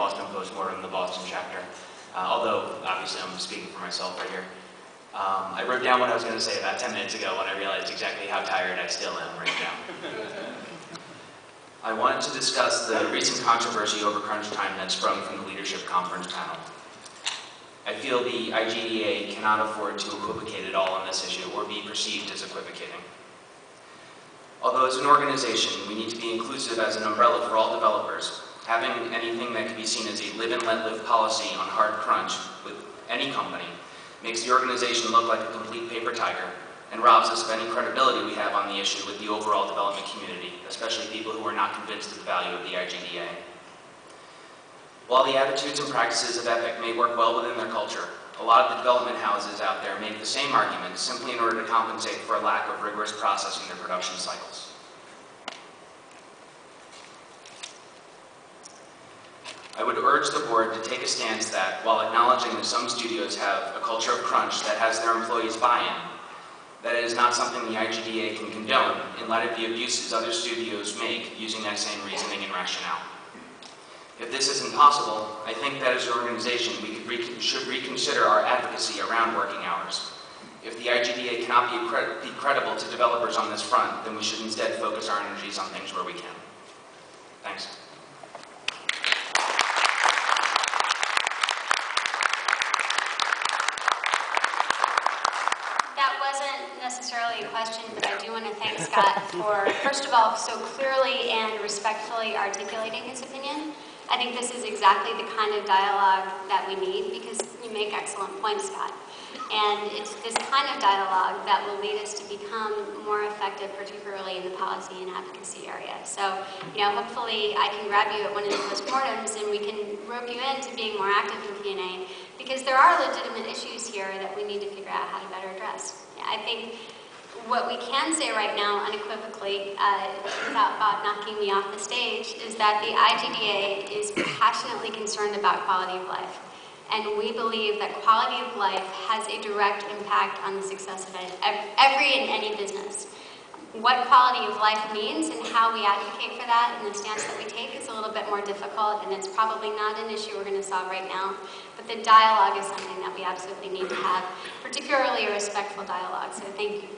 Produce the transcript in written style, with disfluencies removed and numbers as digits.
Boston Postmortem, the Boston chapter. Although, obviously, I'm speaking for myself right here. I wrote down what I was going to say about 10 minutes ago when I realized exactly how tired I still am right now. I wanted to discuss the recent controversy over crunch time that sprung from the leadership conference panel. I feel the IGDA cannot afford to equivocate at all on this issue or be perceived as equivocating. Although as an organization, we need to be inclusive as an umbrella for all developers, having anything that can be seen as a live and let live policy on hard crunch with any company makes the organization look like a complete paper tiger and robs us of any credibility we have on the issue with the overall development community, especially people who are not convinced of the value of the IGDA. While the attitudes and practices of Epic may work well within their culture, a lot of the development houses out there make the same arguments simply in order to compensate for a lack of rigorous process in their production cycles. I would urge the board to take a stance that, while acknowledging that some studios have a culture of crunch that has their employees buy-in, that it is not something the IGDA can condone in light of the abuses other studios make using that same reasoning and rationale. If this isn't possible, I think that as an organization we should reconsider our advocacy around working hours. If the IGDA cannot be credible to developers on this front, then we should instead focus our energies on things where we can. Thanks. That wasn't necessarily a question, but I do want to thank Scott for, first of all, so clearly and respectfully articulating his opinion. I think this is exactly the kind of dialogue that we need because you make excellent points, Scott. And it's this kind of dialogue that will lead us to become more effective, particularly in the policy and advocacy area. So, hopefully I can grab you at one of the postmortems and we can rope you into being more active in P&A because there are legitimate issues here that we need to figure out how to better address. I think what we can say right now, unequivocally, without Bob knocking me off the stage, is that the IGDA is passionately concerned about quality of life. And we believe that quality of life has a direct impact on the success of every and any business. What quality of life means and how we advocate for that and the stance that we take is a little bit more difficult, and it's probably not an issue we're going to solve right now. But the dialogue is something that we absolutely need to have, particularly a respectful dialogue. So thank you.